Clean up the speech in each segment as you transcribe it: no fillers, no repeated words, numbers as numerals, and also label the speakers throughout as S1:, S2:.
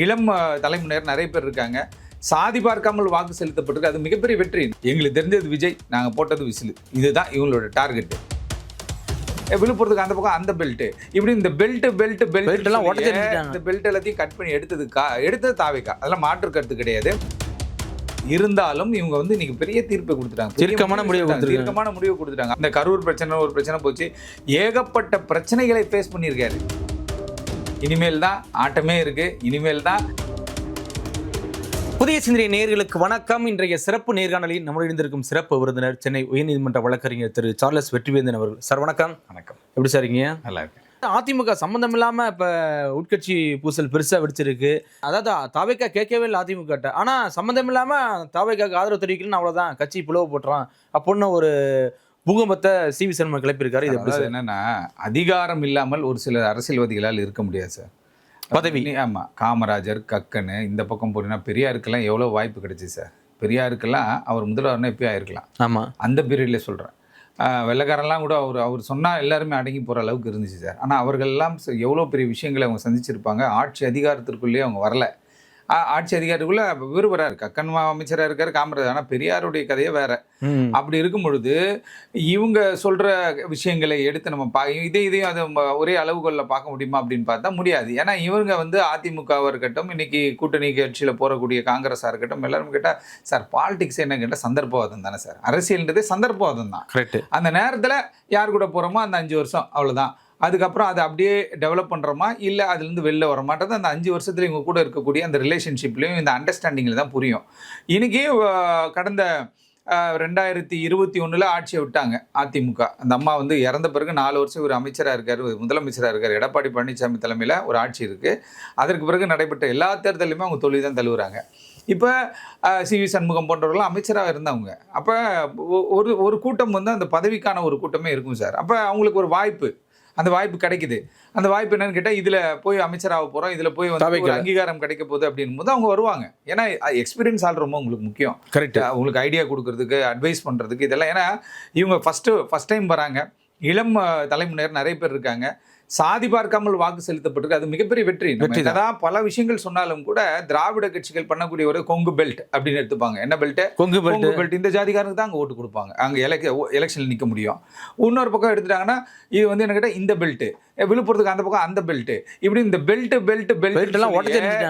S1: இளம் தலைமுறையினர் நிறைய பேர் இருக்காங்க. சாதி பார்க்காமல் வாக்கு செலுத்தப்பட்டிருக்கு. அது மிகப்பெரிய வெற்றி. எங்களுக்கு தெரிஞ்சது விஜய், நாங்கள் போட்டது விசில். இதுதான் இவங்களோட டார்கெட். விழுப்புரத்துக்கு அந்த பக்கம் அந்த பெல்ட், இப்படி இந்த பெல்ட் எல்லாம் இந்த பெல்ட் எல்லாத்தையும் கட் பண்ணி எடுத்தது தாவேக்கா. அதெல்லாம் மாற்று கருத்து கிடையாது. இருந்தாலும் இவங்க வந்து இன்னைக்கு பெரிய தீர்ப்பை கொடுத்துட்டாங்க, தீர்க்கமான முடிவு கொடுத்துட்டாங்க. அந்த கரூர் பிரச்சனை ஒரு பிரச்சனை போச்சு, ஏகப்பட்ட பிரச்சனைகளை ஃபேஸ் பண்ணியிருக்காரு. இனிமேல் தான் ஆட்டமே இருக்கு. இனிமேல் தான்.
S2: புதிய சிந்தனை நேயர்களுக்கு வணக்கம். இன்றைய சிறப்பு நேர்காணலில் நம்முடன் இருந்திருக்கும் சிறப்பு விருந்தினர் சென்னை உயர்நீதிமன்ற வழக்கறிஞர் திரு சார்லஸ் வெற்றிவேந்தன் அவர்கள். சார் வணக்கம்.
S1: வணக்கம்.
S2: எப்படி சார் இருக்கீங்க?
S1: நல்லா இருக்கு.
S2: அதிமுக சம்பந்தம் இல்லாம இப்ப உட்கட்சி பூசல் பெருசா வெடிச்சிருக்கு. அதாவது தாவேக்கா கேட்கவே இல்லை அதிமுக, ஆனா சம்பந்தம் இல்லாம தாவேக்காக்கு ஆதரவு தெரிவிக்கணும்னு அவ்வளவுதான், கட்சி பிளவு போட்டுறான் அப்படின்னு ஒரு பூகம்பத்தை சிவி சண்முகம் கிளப்பியிருக்காரு. இது எப்படி
S1: என்னன்னா, அதிகாரம் இல்லாமல் ஒரு சில அரசியல்வாதிகளால் இருக்க முடியாது சார்.
S2: பதவி.
S1: ஆமாம், காமராஜர், கக்கனு, இந்த பக்கம் போனீங்கன்னா பெரியாருக்கெல்லாம் எவ்வளோ வாய்ப்பு கிடைச்சி சார். பெரியாருக்கெல்லாம் அவர் முதல்வர்னா எப்பயும் ஆயிருக்கலாம்.
S2: ஆமாம்,
S1: அந்த பீரியட்ல சொல்கிறேன். வெள்ளைக்காரெல்லாம் கூட அவர் சொன்னால் எல்லாருமே அடங்கி போகிற அளவுக்கு இருந்துச்சு சார். ஆனால் அவர்கள்லாம் எவ்வளோ பெரிய விஷயங்களை அவங்க சந்திச்சிருப்பாங்க. ஆட்சி அதிகாரத்திற்குள்ளேயே அவங்க வரல. ஆட்சி அதிகாரத்துக்குள்ள விரும்புறாரு, கக்கன் அமைச்சராக இருக்காரு, காமராஜர். ஆனால் பெரியாருடைய கதையே வேற. அப்படி இருக்கும் பொழுது இவங்க சொல்ற விஷயங்களை எடுத்து நம்ம இதையும் அது ஒரே அளவுகளில் பார்க்க முடியுமா அப்படின்னு பார்த்தா முடியாது. ஏன்னா இவங்க வந்து அதிமுகவாக இருக்கட்டும், இன்னைக்கு கூட்டணி கட்சியில் போறக்கூடிய காங்கிரஸாக இருக்கட்டும், எல்லாரும் கேட்டால் சார் பாலிடிக்ஸ் என்ன கேட்டால் சந்தர்ப்பவாதம் தானே சார். அரசியல்ன்றதே சந்தர்ப்பவாதம் தான்.
S2: கரெக்ட்.
S1: அந்த நேரத்தில் யார் கூட போகிறோமோ அந்த 5 வருஷம் அவ்வளோதான். அதுக்கப்புறம் அதை அப்படியே டெவலப் பண்ணுறோமா இல்லை அதுலேருந்து வெளில வர மாட்டேது அந்த 5 வருஷத்தில் இவங்க கூட இருக்கக்கூடிய அந்த ரிலேஷன்ஷிப்லேயும் இந்த அண்டர்ஸ்டாண்டிங்கில் தான் புரியும். இன்றைக்கி கடந்த 2021 ஆட்சியை விட்டாங்க அதிமுக. அந்த அம்மா வந்து இறந்த பிறகு 4 வருஷம் ஒரு அமைச்சராக இருக்கார், முதலமைச்சராக இருக்கார். எடப்பாடி பழனிசாமி தலைமையில் ஒரு ஆட்சி இருக்குது. அதற்கு பிறகு நடைபெற்ற எல்லா தேர்தலையுமே அவங்க தொழில் தான் தழுவுறாங்க. இப்போ சிவி சண்முகம் போன்றவர்கள்லாம் அமைச்சராக இருந்தவங்க. அப்போ ஒரு கூட்டம் வந்து அந்த பதவிக்கான ஒரு கூட்டமே இருக்கும் சார். அப்போ அவங்களுக்கு ஒரு வாய்ப்பு, அந்த வாய்ப்பு கிடைக்குது. அந்த வாய்ப்பு என்னன்னு கேட்டால் இதில் போய் அமைச்சராக போகிறோம், இதில் போய் வந்து ஒரு அங்கீகாரம் கிடைக்க போகுது அப்படின் போது அவங்க வருவாங்க. ஏன்னா எக்ஸ்பீரியன்ஸ் ஆள் ரொம்ப உங்களுக்கு முக்கியம்.
S2: கரெக்ட்.
S1: உங்களுக்கு ஐடியா கொடுக்கறதுக்கு, அட்வைஸ் பண்ணுறதுக்கு, இதெல்லாம். ஏன்னா இவங்க ஃபஸ்ட் டைம் வராங்க. இளம் தலைமுறையினர் நிறைய பேர் இருக்காங்க. சாதி பார்க்காமல் வாக்கு செலுத்தப்பட்டிருக்கு. அது மிகப்பெரிய வெற்றி. என்னதான் பல விஷயங்கள் சொன்னாலும் கூட திராவிட கட்சிகள் பண்ணக்கூடிய ஒரு கொங்கு பெல்ட் அப்படின்னு எடுத்துப்பாங்க. என்ன பெல்ட்? கொங்கு பெல்ட். இந்த ஜாதிகாரனுக்கு தான் அங்கே ஓட்டு கொடுப்பாங்க, அங்கே எலெக்ஷனில் நிற்க முடியும். இன்னொரு பக்கம் எடுத்துட்டாங்கன்னா இது வந்து என்ன கேட்டால் இந்த பெல்ட், விழுப்புரத்துக்கு அந்த பக்கம் அந்த பெல்ட், இப்படி இந்த பெல்ட் எல்லாம்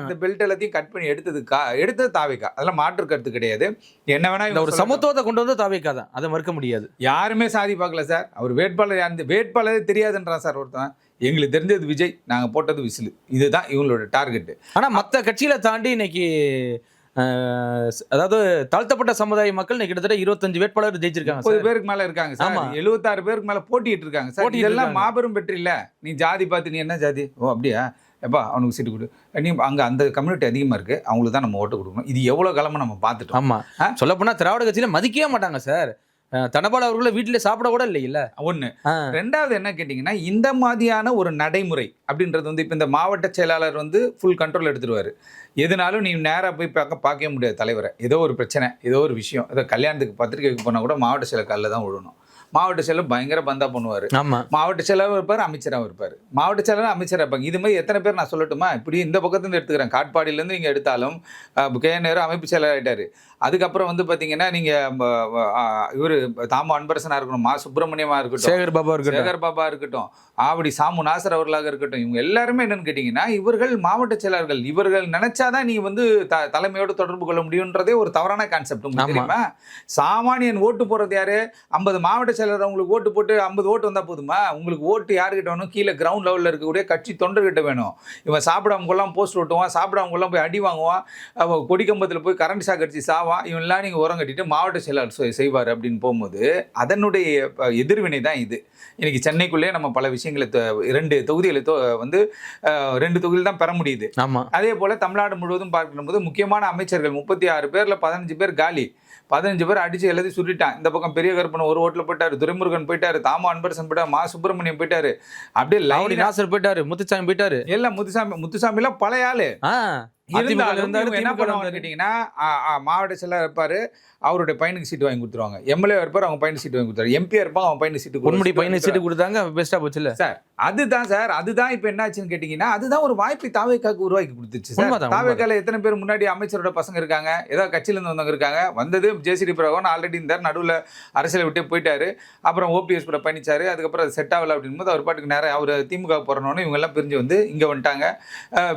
S1: இந்த பெல்ட் எல்லாத்தையும் கட் பண்ணி எடுத்தது தாவேக்கா. அதெல்லாம் மாற்று கருத்து கிடையாது. என்ன வேணா
S2: ஒரு சமத்துவத்தை கொண்டு வந்து தாவேக்கா தான், அதை மறுக்க முடியாது.
S1: யாருமே சாதி பார்க்கல சார். அவர் வேட்பாளரே தெரியாதுன்றான் சார் ஒருத்தன். எங்களுக்கு தெரிஞ்சது விஜய், நாங்கள் போட்டது விசில். இதுதான் இவங்களோட டார்கெட்.
S2: ஆனால் மற்ற கட்சியில தாண்டி இன்னைக்கு அதாவது தாழ்த்தப்பட்ட சமுதாய மக்கள் கிட்டத்தட்ட 25 வேட்பாளர் ஜெயிச்சிருக்காங்க.
S1: 30 பேருக்கு மேல இருக்காங்க சார். 76 பேருக்கு மேல போட்டிட்டு இருக்காங்க சார். இதெல்லாம் மாபெரும் வெற்றி இல்ல. நீ ஜாதி பார்த்து நீ என்ன ஜாதி, ஓ அப்படியா, எப்பா அவனுக்கு சீட்டு கொடு, நீ அங்கே அந்த கம்யூனிட்டி அதிகமாக இருக்குது, அவங்களுக்கு தான் நம்ம ஓட்டு கொடுக்கணும். இது எவ்வளோ காலமாக நம்ம பார்த்துட்டோம்.
S2: ஆமாம், சொல்ல போனால் திராவிட கட்சியில் மதிக்கவே மாட்டாங்க சார். தனபால் அவர்கள வீட்டில் சாப்பிட கூட இல்லையில்ல.
S1: ஒன்று. ரெண்டாவது என்ன கேட்டிங்கன்னா, இந்த மாதிரியான ஒரு நடைமுறை அப்படின்றது வந்து இப்போ இந்த மாவட்ட செயலாளர் வந்து ஃபுல் கண்ட்ரோல் எடுத்துருவார். எதுனாலும் நீ நேராக போய் பார்க்கவே முடியாது தலைவரை. ஏதோ ஒரு பிரச்சனை, ஏதோ ஒரு விஷயம், ஏதோ கல்யாணத்துக்கு பத்திரிக்கைக்கு போனால் கூட மாவட்ட செயலர் காலில் தான் விழணும். மாவட்ட செயலர் பயங்கர பந்தா பண்ணுவார். மாவட்ட செயலரும் இருப்பார், அமைச்சராகவும் இருப்பார். மாவட்ட செயலர் அமைச்சராக இருப்பாங்க. இது மாதிரி எத்தனை பேர் நான் சொல்லட்டுமா? இப்படி இந்த பக்கத்துலேருந்து எடுத்துக்கிறேன். காட்பாடியிலேருந்து நீங்கள் எடுத்தாலும் KN அமைப்பு செயலர் ஆகிட்டார். அதுக்கப்புறம் வந்து பார்த்தீங்கன்னா நீங்கள் இவர் தாமோ அன்பரசனாக இருக்கணும், மா சுப்பிரமணியமாக இருக்கட்டும், சேகர் பாபா இருக்கட்டும், ஆவடி சாமு நாசர் அவர்களாக இருக்கட்டும், இவங்க எல்லாருமே என்னன்னு கேட்டிங்கன்னா இவர்கள் மாவட்ட செயலர்கள். இவர்கள் நினைச்சாதான் நீ வந்து தலைமையோடு தொடர்பு கொள்ள முடியுன்றதே ஒரு தவறான கான்செப்ட். தெரியுமா? சாமானியன் ஓட்டு போடுறது யாரு? 50 மாவட்ட செயலர் உங்களுக்கு ஓட்டு போட்டு 50 ஓட்டு வந்தால் போதுமா? உங்களுக்கு ஓட்டு யாருக்கிட்ட வேணும்? கீழே கிரவுண்ட் லெவலில் இருக்கக்கூடிய கட்சி தொண்டர்கிட்ட வேணும். இவன் சாப்பிடாமங்கெல்லாம் போஸ்ட் ஓட்டுவான், சாப்பிடாமங்கெல்லாம் போய் அடி வாங்குவான், கொடிக்கம்பத்தில் போய் கரண்ட் ஷாக் அடிச்சு சாவான். இவன்லாம் நீங்கள் உரம் கட்டிட்டு மாவட்ட செயலாளர் செய்வார் அப்படின்னு போகும்போது அதனுடைய எதிர்வினை தான் இது. இன்னைக்கு சென்னைக்குள்ளே நம்ம பல விஷயங்களை 2 தொகுதிகளை வந்து 2 தொகுதியில் தான் பெற முடியுது. அதே போல் தமிழ்நாடு முழுவதும் பார்க்கும்போது முக்கியமான அமைச்சர்கள் 36 பேரில் 15 பேர் காலி. 15 பேர் அடிச்சு எல்லாத்தையும் சுட்டிட்டான். இந்த பக்கம் பெரிய கருப்பன் ஒரு ஓட்டில் போயிட்டாரு, துரைமுருகன் போயிட்டாரு, தாமோ அன்பரசன் போயிட்டாரு, மா சுப்பிரமணியம் போயிட்டாரு, அப்படியே லாவடி நாசர் போயிட்டாரு, முத்துசாமி போயிட்டாரு. எல்லாம் முத்துசாமி எல்லாம் பழைய ஆளு. என்ன பண்ணுவாங்க கேட்டீங்கன்னா, மாவட்ட செயலர் இருப்பாரு, அவருடைய பையனுக்கு சீட்டு வாங்கி கொடுத்துருவாங்க. எம்எல்ஏ இருப்பார், அவங்க பையனுக்கு சீட்டு வாங்கி கொடுத்தாரு. MP இருப்பாங்க, அவங்க பையனுக்கு சீட்டு,
S2: பையனுக்கு சீட்டு கொடுத்தாங்க. பெஸ்டா போச்சு இல்ல
S1: சார். அதுதான் சார். அதுதான் இப்ப என்ன ஆச்சுன்னு கேட்டீங்கன்னா, அதுதான் ஒரு வாய்ப்பை தாவேக்காவுக்கு உருவாக்கி குடுத்துச்சு சார்.
S2: உண்மைதான், உண்மைதான்.
S1: தாவேக்கால எத்தன பேர் முன்னாடி அமைச்சரோட பசங்க இருக்காங்க, ஏதோ கட்சியில இருந்து வந்தவங்க இருக்காங்க. வந்தது ஜேசிடி பிரபாகரன் ஆல்ரெடி இருந்தார். நடுவுல அரசியலை விட்டே போயிட்டாரு. அப்புறம் ஓபிஎஸ் கூட பயணிச்சாரு. அதுக்கப்புறம் அது செட் ஆகல அப்படிங்கும்போது அவர் பாட்டுக்கு நேரா அவரு திமுக போறனோனே இவங்க எல்லாம் பிரிஞ்சு வந்து இங்க வந்துட்டாங்க.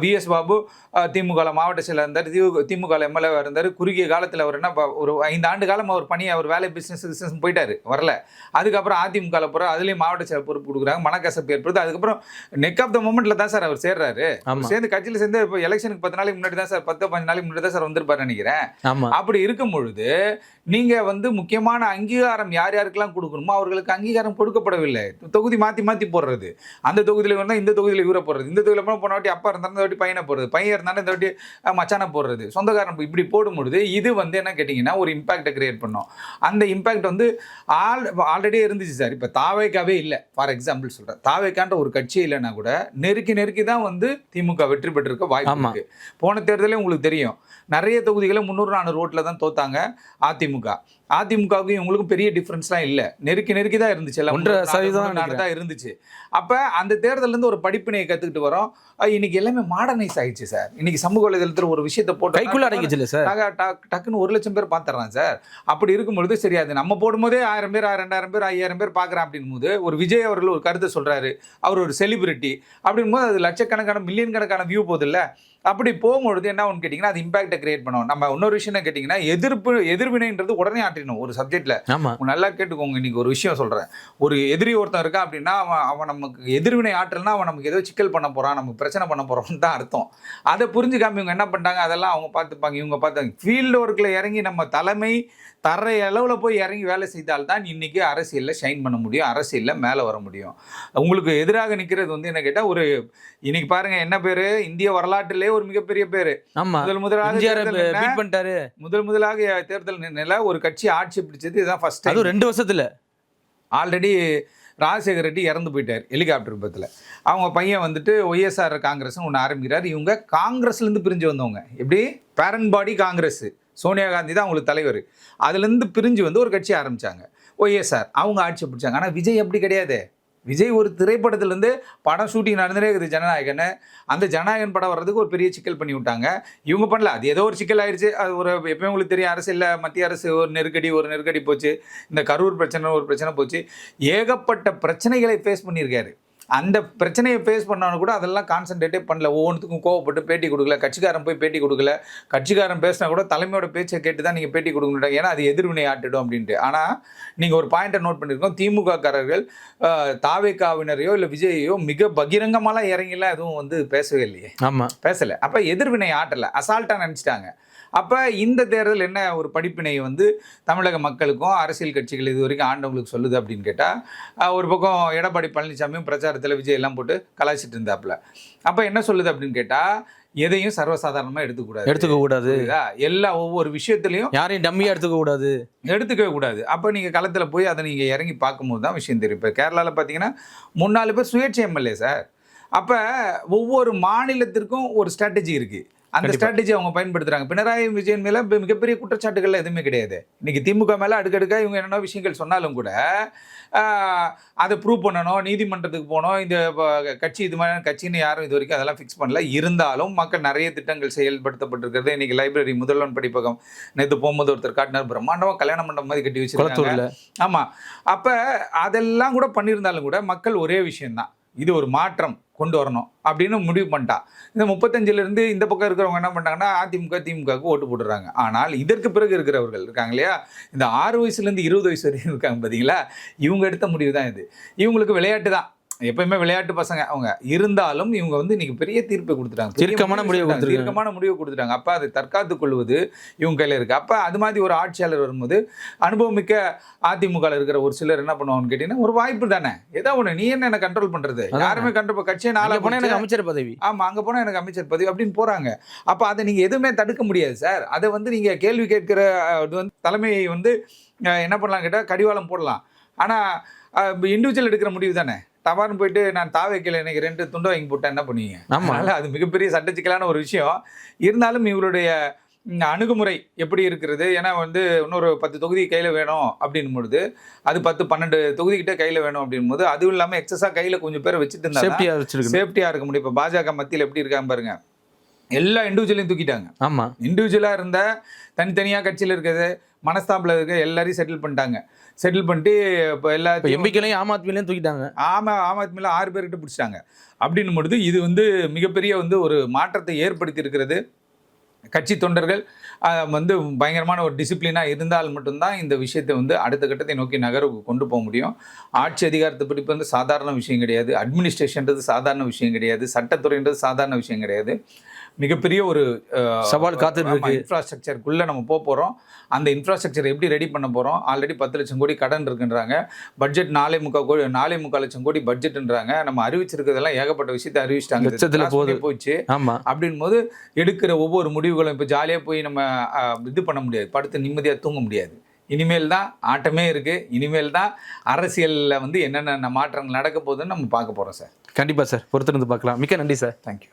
S1: விஎஸ் பாபு திமுகல மாவட்ட செயலரா இருந்தாரு. திமுகல எம்எல்ஏவா இருந்தாரு. குறுகிய காலத்துல அவர் என்ன ஒரு 5 ஆண்டு காலம் அவர் பணி அவர் வேலை பிசினஸ் போயிட்டாரு. வரல. அதுக்கப்புறம் அதிமுகல போற அதுலயும் மாவட்ட செயலர் பொறுப்பு கொடுக்குறாங்க. மனக்கசப்பு ஏற்படுது. அதுக்கப்புறம் நெக் ஆஃப் த மொமெண்ட்ல தான் சார் அவர் சேர்றாரு.
S2: ஆமா.
S1: சேர்ந்து கட்சியில சேர்ந்து இப்போ எலெக்ஷனுக்கு 10 நாளைக்கு முன்னாடி தான் சார் 15 நாளைக்கு முன்னாடி தான் சார் வந்திருப்பாரு நினைக்கிறேன்.
S2: ஆமா.
S1: அப்படி இருக்கும் பொழுது நீங்க வந்து முக்கியமான அங்கீகாரம் யார் யாருக்கெல்லாம் கொடுக்கணுமோ அவர்களுக்கு அங்கீகாரம் கொடுக்கப்படவில்லை. தொகுதி மாத்தி மாத்தி போடுறது. அந்த தொகுதியில வந்தா இந்த தொகுதியில இவரை போடுறது. இந்த தொகுதியில போன வாட்டி அப்பா இருந்தாலும் இந்த வாட்டி பையனை போடுறது. பையன் இருந்தாலும் இந்த வாட்டி மச்சானை போடுறது. சொந்தக்காரன் இப்படி போடும் பொழுது இது வந்து என்ன கேட்டீங்கன்னா ஒரு இம்பாக்டை கிரியேட் பண்ணும். அந்த இம்பாக்ட் வந்து ஆல்ரெடியே இருந்துச்சு சார். இப்போ தாவேக்காவே இல்லை. ஃபார் எக்ஸாம்பிள் சொல்றேன். தாவேக்கான்ற ஒரு கட்சி இல்லைன்னா கூட நெருக்கி தான் வந்து திமுக வெற்றி பெற்றிருக்க வாய்ப்பு இருக்கு. போன தேர்தலே உங்களுக்கு தெரியும். நிறைய தொகுதிகளை 300-400 ஓட்டுல தான் தோத்தாங்க அதிமுக. அதிமுகவுக்கும் இவங்களுக்கும் பெரிய டிஃபரன்ஸ்லாம் இல்லை. நெருக்கி தான் இருந்துச்சு. எல்லாம் 1.5% தான் இருந்துச்சு. அப்போ அந்த தேர்தலேருந்து ஒரு படிப்பினையை கற்றுக்கிட்டு வரோம். இன்னைக்கு எல்லாமே மாடர்னைஸ் ஆயிடுச்சு சார். இன்னைக்கு சமூக வலைதளத்தில் ஒரு விஷயத்தை போட்டு
S2: கைக்குள்ள அடங்கிச்சு சார்.
S1: டக்குன்னு 1 லட்சம் பேர் பார்த்துறான் சார். அப்படி இருக்கும்பொழுது சரி, அது நம்ம போடும்போதே 1000 பேர் 2000 பேர் 5000 பேர் பார்க்குறான் அப்படின் போது ஒரு விஜய் அவர்கள் ஒரு கருத்தை சொல்றாரு. அவர் ஒரு செலிபிரிட்டி அப்படின் போது அது லட்சக்கணக்கான மில்லியன் கணக்கான வியூ போகுது இல்லை. அப்படி போகும்பொழுது என்ன ஒன்று கேட்டிங்கன்னா அது இம்பாக்டை கிரியேட் பண்ணுவோம். நம்ம இன்னொரு விஷயம் கேட்டிங்கன்னா எதிர்வினைன்றது உடனே ஆற்றிடணும் ஒரு சப்ஜெக்ட்ல. நல்லா கேட்டுக்கோங்க. இன்னைக்கு ஒரு விஷயம் சொல்கிறேன். ஒரு எதிரி ஒருத்தன் இருக்கா அப்படின்னா அவன் நமக்கு எதிர்வினை ஆற்றல்னா அவன் நமக்கு ஏதோ சிக்கல் பண்ண போகிறான், நமக்கு பிரச்சனை பண்ண போகிறான்னு தான் அர்த்தம். அதை புரிஞ்சுக்காம இவங்க என்ன பண்ணிட்டாங்க, அதெல்லாம் அவங்க பார்த்துப்பாங்க, இவங்க பார்த்தாங்க. ஃபீல்டு ஒர்க்கில் இறங்கி நம்ம தலைமை தர அளவில் போய் இறங்கி வேலை செய்தால்தான் இன்னைக்கு அரசியலில் ஷைன் பண்ண முடியும், அரசியலில் மேலே வர முடியும். உங்களுக்கு எதிராக நிற்கிறது வந்து என்ன கேட்டால் ஒரு இன்னைக்கு பாருங்க என்ன பேரு, இந்திய வரலாற்றிலே ஒரு மிகப்பெரிய பேரு. முதலாக தேர்தல் நிலை ஒரு கட்சி ஆட்சி பிடிச்சது இதுதான் ஃபர்ஸ்ட் டைம்.
S2: 2 வருஷத்துல
S1: ஆல்ரெடி ராஜசேகர் ரெட்டி இறந்து போயிட்டார் ஹெலிகாப்டர் விபத்தில். அவங்க பையன் வந்துட்டு ஒய்எஸ்ஆர் காங்கிரஸ்னு ஒன்று ஆரம்பிக்கிறார். இவங்க காங்கிரஸ்லேருந்து பிரிஞ்சு வந்தவங்க. எப்படி பேரண்ட் பாடி காங்கிரஸ், சோனியா காந்தி தான் அவங்களுக்கு தலைவர். அதுலேருந்து பிரிஞ்சு வந்து ஒரு கட்சி ஆரம்பித்தாங்க ஒய்எஸ்ஆர். அவங்க ஆட்சி பிடிச்சாங்க. ஆனால் விஜய் அப்படி கிடையாது. விஜய் ஒரு திரைப்படத்துலேருந்து படம் ஷூட்டிங் நடந்துனே இருக்குது ஜனநாயகன். அந்த ஜனநாயகன் படம் வர்றதுக்கு ஒரு பெரிய சிக்கல் பண்ணி விட்டாங்க. இவங்க பண்ணல, அது ஏதோ ஒரு சிக்கல் ஆயிடுச்சு. அது ஒரு எப்பயும் உங்களுக்கு தெரியும், அரசியலில் மத்திய அரசு ஒரு நெருக்கடி போச்சு. இந்த கரூர் பிரச்சனை ஒரு பிரச்சனை போச்சு. ஏகப்பட்ட பிரச்சனைகளை ஃபேஸ் பண்ணியிருக்காரு. அந்த பிரச்சனையை ஃபேஸ் பண்ணவனு கூட அதெல்லாம் கான்சன்ட்ரேட்டே பண்ணல. ஒவ்வொன்றுத்துக்கும் கோவப்பட்டு பேட்டி கொடுக்கல. கட்சிக்காரன் போய் பேட்டி கொடுக்கல. கட்சிக்காரன் பேசினா கூட தலைமையோட பேச்சை கேட்டு தான் நீங்கள் பேட்டி கொடுக்கணும், ஏன்னா அது எதிர்வினை ஆட்டிடும் அப்படின்ட்டு. ஆனால் நீங்கள் ஒரு பாயிண்ட்டை நோட் பண்ணியிருக்கோம். திமுககாரர்கள் தாவேக்காவினரையோ இல்லை விஜயையோ மிக பகிரங்கமாலாம் இறங்கிலாம் எதுவும் வந்து பேசவே இல்லையே.
S2: ஆமாம்,
S1: பேசலை. அப்போ எதிர்வினை ஆட்டலை, அசால்ட்டாக நினச்சிட்டாங்க. அப்போ இந்த தேர்தல் என்ன ஒரு படிப்பினை வந்து தமிழக மக்களுக்கும் அரசியல் கட்சிகள் இது வரைக்கும் ஆண்டவங்களுக்கு சொல்லுது அப்படின்னு கேட்டால், ஒரு பக்கம் எடப்பாடி பழனிசாமியும் பிரச்சாரத்தில் விஜய் எல்லாம் போட்டு கலாய்ச்சிட்டு இருந்தாப்புல. அப்போ என்ன சொல்லுது அப்படின்னு கேட்டால், எதையும் சர்வசாதாரணமாக எடுத்துக்க கூடாது. ஒவ்வொரு விஷயத்துலையும்
S2: யாரையும் டம்மியாக எடுத்துக்கவே கூடாது.
S1: அப்போ நீங்கள் களத்தில் போய் அதை நீங்கள் இறங்கி பார்க்கும்போது தான் விஷயம் தெரியும். இப்போ கேரளாவில் பார்த்தீங்கன்னா 3-4 பேர் சுயேட்சை எம்எல்ஏ சார். அப்போ ஒவ்வொரு மாநிலத்திற்கும் ஒரு ஸ்ட்ராட்டஜி இருக்குது. அந்த ஸ்ட்ராட்டஜி அவங்க பயன்படுத்துறாங்க. பினராயி விஜயன் மேல மிகப்பெரிய குற்றச்சாட்டுகள் எதுவுமே கிடையாது. இன்னைக்கு திமுக மேல அடுக்கடுக்கா இவங்க என்னென்ன விஷயங்கள் சொன்னாலும் கூட அதை ப்ரூவ் பண்ணணும், நீதிமன்றத்துக்கு போகணும். இந்த கட்சி இது மாதிரி கட்சின்னு யாரும் இது வரைக்கும் அதெல்லாம் ஃபிக்ஸ் பண்ணல. இருந்தாலும் மக்கள் நிறைய திட்டங்கள் செயல்படுத்தப்பட்டிருக்கிறது. இன்னைக்கு லைப்ரரி முதல்வன் படிப்பகம் நேற்று போகும்போது ஒருத்தர் காட்டினார், பிரம்மாண்டமாக கல்யாண மண்டபம் மாதிரி கட்டி வச்சிருக்காங்க. ஆமாம். அப்போ அதெல்லாம் கூட பண்ணியிருந்தாலும் கூட மக்கள் ஒரே விஷயம்தான், இது ஒரு மாற்றம் கொண்டு வரணும் அப்படின்னு முடிவு பண்ணிட்டா. இந்த 35லேருந்து இந்த பக்கம் இருக்கிறவங்க என்ன பண்ணுறாங்கன்னா திமுகவுக்கு ஓட்டு போட்டுறாங்க. ஆனால் இதற்கு பிறகு இருக்கிறவர்கள் இருக்காங்க இல்லையா, இந்த 6 வயசுலேருந்து 20 வயசு வரைக்கும் இருக்காங்க பார்த்தீங்களா, இவங்க எடுத்த முடிவு தான் இது. இவங்களுக்கு விளையாட்டு தான், எப்பயுமே விளையாட்டு பசங்க அவங்க. இருந்தாலும் இவங்க வந்து இன்னைக்கு பெரிய தீர்ப்பை கொடுத்துட்டாங்க, தீர்க்கமான முடிவு கொடுத்துட்டாங்க. அப்போ அதை தற்காத்துக் கொள்வது இவங்க கையில் இருக்குது. அப்போ அது மாதிரி ஒரு ஆட்சியாளர் வரும்போது அனுபவமிக்க அதிமுக இருக்கிற ஒரு சிலர் என்ன பண்ணுவாங்கன்னு கேட்டீங்கன்னா, ஒரு வாய்ப்பு தானே, ஏதோ ஒன்று, நீ என்ன கண்ட்ரோல் பண்ணுறது, யாருமே கண்ட்ரோல் கட்சியை நாளை போனால் எனக்கு அமைச்சர் பதவி, ஆமாம் அங்கே போனால் எனக்கு அமைச்சர் பதவி அப்படின்னு போகிறாங்க. அப்போ அதை நீங்கள் எதுவுமே தடுக்க முடியாது சார். அதை வந்து நீங்கள் கேள்வி கேட்கிற தலைமையை வந்து என்ன பண்ணலாம் கேட்டால் கடிவாளம் போடலாம். ஆனால் இண்டிவிஜுவல் எடுக்கிற முடிவு தானே. தவறுன்னு போயிட்டு நான் தாவேக்கையில் எனக்கு 2 துண்டை வாங்கி போட்டேன், என்ன பண்ணுவீங்க? அதனால அது மிகப்பெரிய சட்ட சிக்கலான ஒரு விஷயம். இருந்தாலும் இவருடைய அணுகுமுறை எப்படி இருக்கிறது? ஏன்னா வந்து இன்னொரு 10 தொகுதி கையில வேணும் அப்படின்னும் பொழுது, அது 10, 12 தொகுதிகிட்ட கையில வேணும் அப்படின்னும்போது, அதுவும் இல்லாம எக்ஸஸா கையில கொஞ்சம் பேரை வச்சுட்டு இருந்தா
S2: சேஃப்டியா வச்சிருக்கு.
S1: சேஃப்டியா இருக்க முடியும். இப்ப பாஜக மத்தியில எப்படி இருக்காங்க பாருங்க. எல்லா இண்டிவிஜுவலையும் தூக்கிட்டாங்க.
S2: ஆமா.
S1: இண்டிவிஜுவலா இருந்த தனித்தனியா கட்சியில இருக்கிறது, மனஸ்தாபத்துல இருக்க எல்லாரையும் செட்டில் பண்ணிட்டாங்க. செட்டில் பண்ணிட்டு இப்ப
S2: இப்ப
S1: எல்லாத்தையும்
S2: எம்பிக்களையும் ஆம் ஆத்மிலையும் தூக்கிட்டாங்க.
S1: ஆம் ஆத்மில 6 பேர்கிட்ட பிடிச்சிட்டாங்க. அப்படின்னும் பொழுது இது வந்து மிகப்பெரிய வந்து ஒரு மாற்றத்தை ஏற்படுத்தி இருக்கிறது. கட்சி தொண்டர்கள் வந்து பயங்கரமான ஒரு டிசிப்ளினாக இருந்தால் மட்டும்தான் இந்த விஷயத்தை வந்து அடுத்த கட்டத்தை நோக்கி நகர்வுக்கு கொண்டு போக முடியும். ஆட்சி அதிகாரத்தை பிடிப்பு வந்து சாதாரண விஷயம் கிடையாது. அட்மினிஸ்ட்ரேஷன்றது சாதாரண விஷயம் கிடையாது. சட்டத்துறைன்றது சாதாரண விஷயம் கிடையாது. மிகப்பெரிய ஒரு
S2: சவால் காத்துட்டு இருக்கு.
S1: இன்ஃப்ராஸ்ட்ரக்சருக்குள்ளே நம்ம போக போகிறோம். அந்த இன்ஃப்ராஸ்ட்ரக்சர் எப்படி ரெடி பண்ண போகிறோம்? ஆல்ரெடி 10 லட்சம் கோடி கடன் இருக்குன்றாங்க. பட்ஜெட் 4.25 லட்சம் கோடி பட்ஜெட்ன்றாங்க. நம்ம அறிவிச்சிருக்கிறதெல்லாம் ஏகப்பட்ட விஷயத்தை அறிவிச்சிட்டாங்க.
S2: லட்சத்துல
S1: போச்சு.
S2: ஆமா.
S1: அப்படின் போது எடுக்கிற ஒவ்வொரு முடிவுகளும் இப்போ ஜாலியாக போய் நம்ம இது பண்ண முடியாது. படுத்து நிம்மதியாக தூங்க முடியாது. இனிமேல் தான் ஆட்டமே இருக்குது. இனிமேல் தான் அரசியலில் வந்து என்னென்ன மாற்றங்கள் நடக்க போகுதுன்னு நம்ம பார்க்க போகிறோம் சார்.
S2: கண்டிப்பா சார். பொறுத்திருந்து பார்க்கலாம். மிக்க நன்றி சார்.
S1: தேங்க்யூ.